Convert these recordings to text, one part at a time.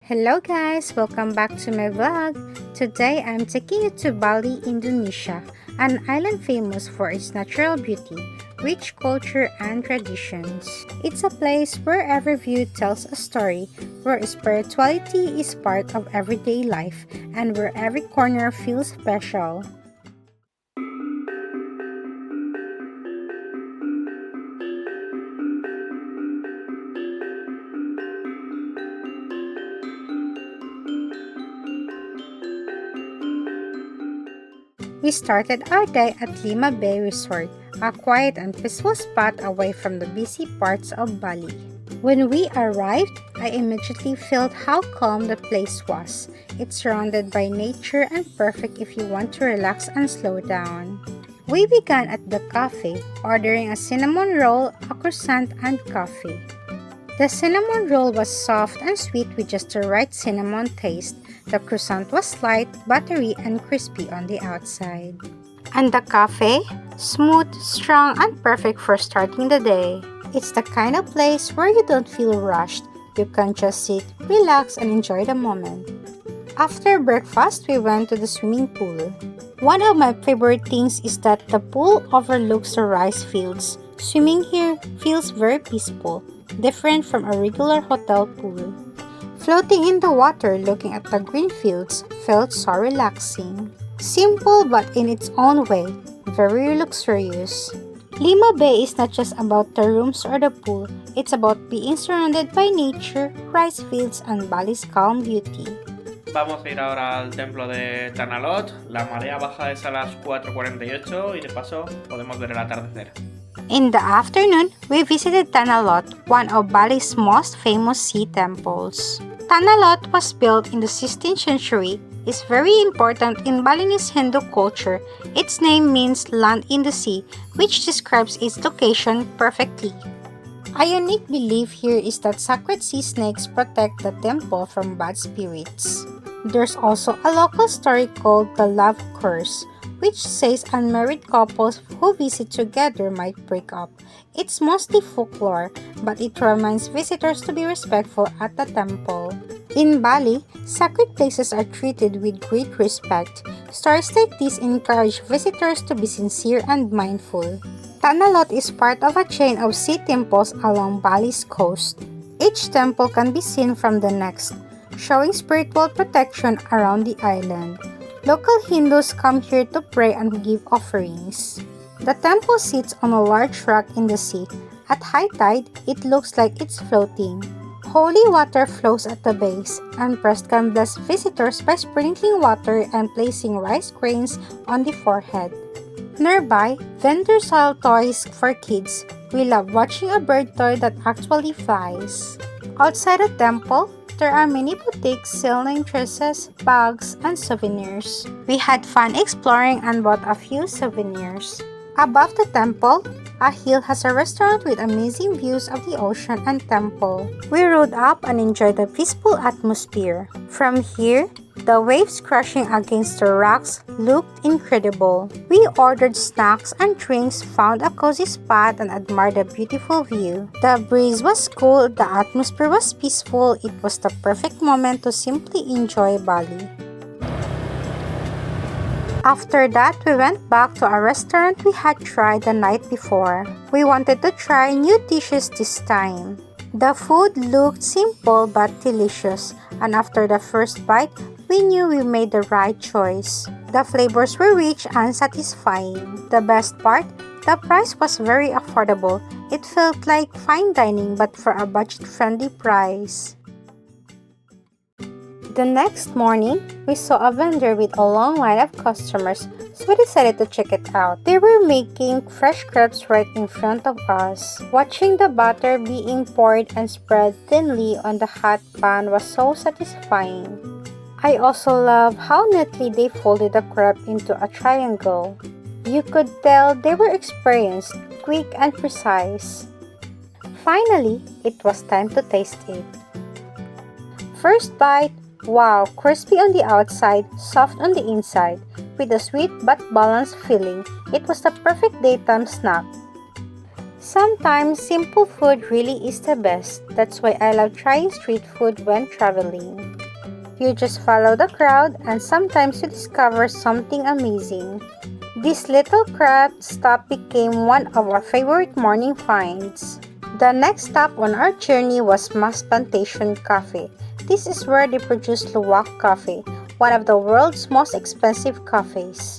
Hello guys, welcome back to my vlog. Today I'm taking you to Bali, Indonesia, an island famous for its natural beauty, rich culture and traditions. It's a place where every view tells a story, where spirituality is part of everyday life, and where every corner feels special. We started our day at Lima Bay Resort, a quiet and peaceful spot away from the busy parts of Bali. When we arrived, I immediately felt how calm the place was. It's surrounded by nature and perfect if you want to relax and slow down. We began at the cafe, ordering a cinnamon roll, a croissant, and coffee. The cinnamon roll was soft and sweet with just the right cinnamon taste. The croissant was light, buttery, and crispy on the outside. And the cafe? Smooth, strong, and perfect for starting the day. It's the kind of place where you don't feel rushed. You can just sit, relax, and enjoy the moment. After breakfast, we went to the swimming pool. One of my favorite things is that the pool overlooks the rice fields. Swimming here feels very peaceful, different from a regular hotel pool. Floating in the water looking at the green fields felt so relaxing. Simple but in its own way, very luxurious. Lima Bay is not just about the rooms or the pool, it's about being surrounded by nature, rice fields, and Bali's calm beauty. Vamos a ir ahora al templo de Tanah Lot. La marea baja es a las 4:48 y de paso podemos ver el atardecer. In the afternoon, we visited Tanah Lot, one of Bali's most famous sea temples. Tanah Lot was built in the 16th century. It's very important in Balinese Hindu culture. Its name means land in the sea, which describes its location perfectly. A unique belief here is that sacred sea snakes protect the temple from bad spirits. There's also a local story called the Love Curse, which says unmarried couples who visit together might break up. It's mostly folklore, but it reminds visitors to be respectful at the temple. In Bali, sacred places are treated with great respect. Stories like this encourage visitors to be sincere and mindful. Tanah Lot is part of a chain of sea temples along Bali's coast. Each temple can be seen from the next, showing spiritual protection around the island. Local Hindus come here to pray and give offerings. The temple sits on a large rock in the sea. At high tide, it looks like it's floating. Holy water flows at the base, and priests can bless visitors by sprinkling water and placing rice grains on the forehead. Nearby, vendors sell toys for kids. We love watching a bird toy that actually flies. Outside the temple, there are many boutiques selling dresses, bags, and souvenirs. We had fun exploring and bought a few souvenirs. Above the temple, a hill has a restaurant with amazing views of the ocean and temple. We rode up and enjoyed the peaceful atmosphere. From here, the waves crashing against the rocks looked incredible. We ordered snacks and drinks, found a cozy spot, and admired the beautiful view. The breeze was cool, the atmosphere was peaceful. It was the perfect moment to simply enjoy Bali. After that, we went back to a restaurant we had tried the night before. We wanted to try new dishes this time. The food looked simple but delicious, and after the first bite, we knew we made the right choice. The flavors were rich and satisfying. The best part, the price was very affordable. It felt like fine dining but for a budget-friendly price. The next morning, we saw a vendor with a long line of customers, so we decided to check it out. They were making fresh crepes right in front of us. Watching the butter being poured and spread thinly on the hot pan was so satisfying. I also love how neatly they folded the crepe into a triangle. You could tell they were experienced, quick, and precise. Finally, it was time to taste it. First bite, wow, crispy on the outside, soft on the inside, with a sweet but balanced filling. It was the perfect daytime snack. Sometimes simple food really is the best. That's why I love trying street food when traveling. You just follow the crowd and sometimes you discover something amazing. This little craft stop became one of our favorite morning finds. The next stop on our journey was Mas Plantation Coffee. This is where they produce Luwak coffee, one of the world's most expensive coffees.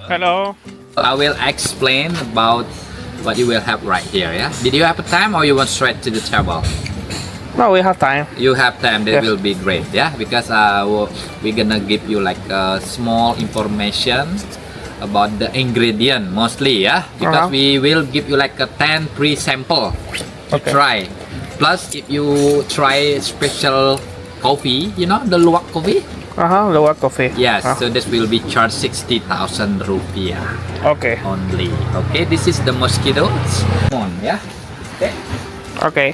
Hello. I will explain about what you will have right here. Yeah. Did you have a time or you want straight to the table? No, we have time. You have time. That Yes. will be great. Yeah. Because we're gonna give you like small information about the ingredient mostly. Yeah. Because we will give you like a 10 pre-sample to Okay. try. Plus, if you try special coffee, you know the Luwak coffee. Luwak coffee. Yes. So this will be charged 60,000 rupiah. Okay. Only. Okay, this is the mosquitoes. Come on, yeah. Okay. Okay.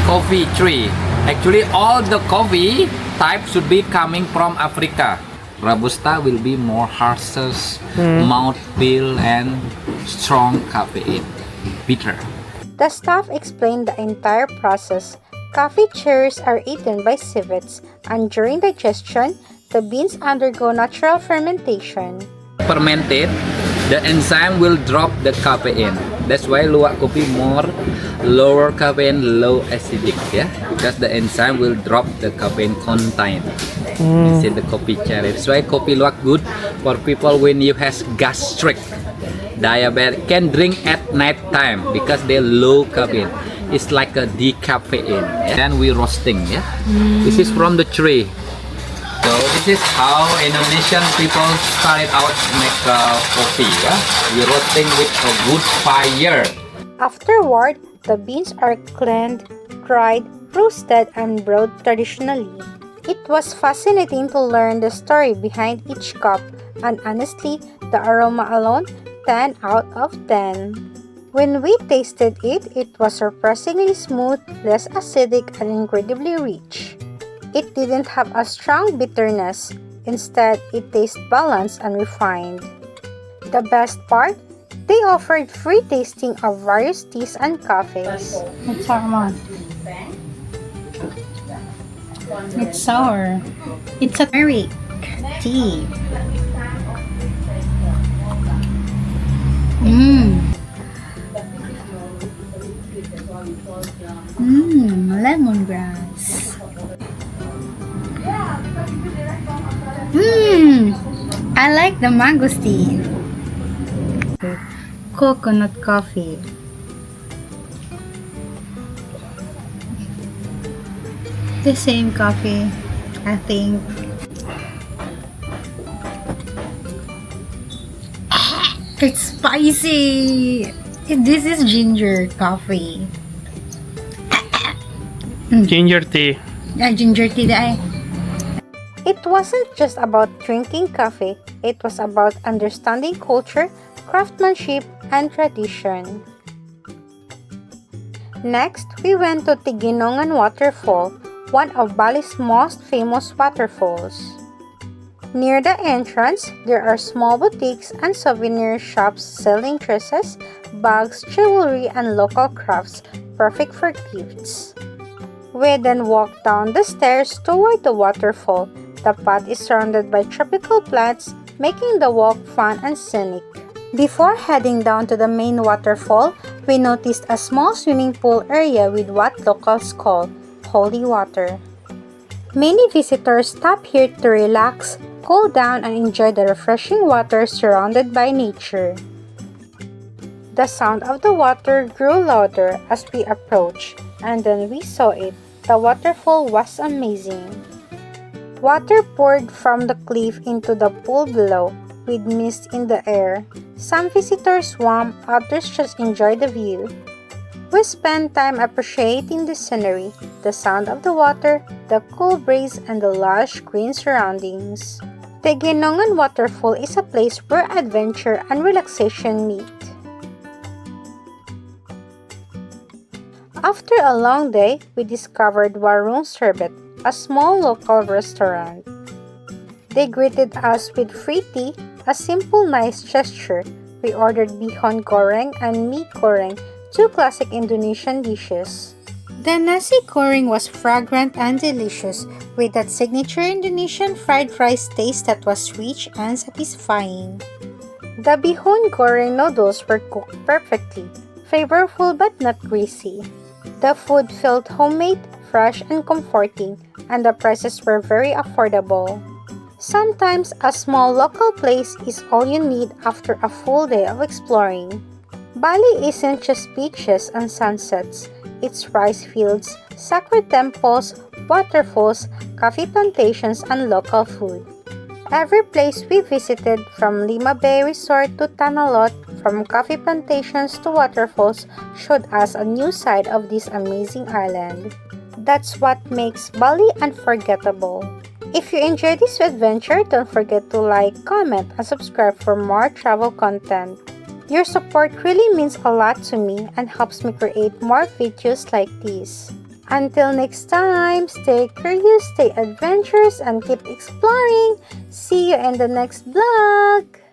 Coffee tree. Actually, all the coffee types should be coming from Africa. Robusta will be more harsher, mouthfeel, and strong caffeine. Bitter. The staff explained the entire process. Coffee cherries are eaten by civets, and during digestion, the beans undergo natural fermentation. Fermented, the enzyme will drop the caffeine. That's why Luwak coffee more lower caffeine, low acidic, yeah, because the enzyme will drop the caffeine content in the coffee cherry. That's why Kopi Luwak good for people when you has gastric diabetes can drink at night time because they're low caffeine. It's like a decaffeine. Yeah? Then we roasting, yeah. This is from the tree. So this is how Indonesian people started out to make coffee. Yeah? We roasting with a wood fire. Afterward, the beans are cleaned, dried, roasted, and brewed traditionally. It was fascinating to learn the story behind each cup, and honestly, the aroma alone, 10 out of 10. When we tasted it, it was surprisingly smooth, less acidic, and incredibly rich. It didn't have a strong bitterness. Instead, it tastes balanced and refined. The best part? They offered free tasting of various teas and coffees. It's sour. It's sour. It's a turmeric tea. Lemongrass. I like the mangosteen. Coconut coffee. The same coffee, I think. It's spicy. This is ginger coffee. Ginger tea. Ginger tea dai. It wasn't just about drinking coffee, it was about understanding culture, craftsmanship, and tradition. Next, we went to Tegenungan Waterfall, one of Bali's most famous waterfalls. Near the entrance, there are small boutiques and souvenir shops selling dresses, bags, jewelry, and local crafts, perfect for gifts. We then walked down the stairs toward the waterfall. The path is surrounded by tropical plants, making the walk fun and scenic. Before heading down to the main waterfall, we noticed a small swimming pool area with what locals call holy water. Many visitors stop here to relax, cool down, and enjoy the refreshing water surrounded by nature. The sound of the water grew louder as we approached, and then we saw it. The waterfall was amazing. Water poured from the cliff into the pool below, with mist in the air. Some visitors swam, others just enjoyed the view. We spent time appreciating the scenery, the sound of the water, the cool breeze, and the lush green surroundings. Tegenungan Waterfall is a place where adventure and relaxation meet. After a long day, we discovered Warung Sherbet, a small local restaurant. They greeted us with free tea, a simple nice gesture. We ordered bihon goreng and mie goreng, two classic Indonesian dishes. The nasi goreng was fragrant and delicious, with that signature Indonesian fried rice taste that was rich and satisfying. The bihon goreng noodles were cooked perfectly, flavorful but not greasy. The food felt homemade, fresh and comforting, and the prices were very affordable. Sometimes a small local place is all you need after a full day of exploring. Bali isn't just beaches and sunsets. It's rice fields, sacred temples, waterfalls, coffee plantations, and local food. Every place we visited, from Lima Bay Resort to Tanah Lot, from coffee plantations to waterfalls, showed us a new side of this amazing island. That's what makes Bali unforgettable. If you enjoyed this adventure, don't forget to like, comment, and subscribe for more travel content. Your support really means a lot to me and helps me create more videos like this. Until next time, stay curious, stay adventurous, and keep exploring. See you in the next vlog!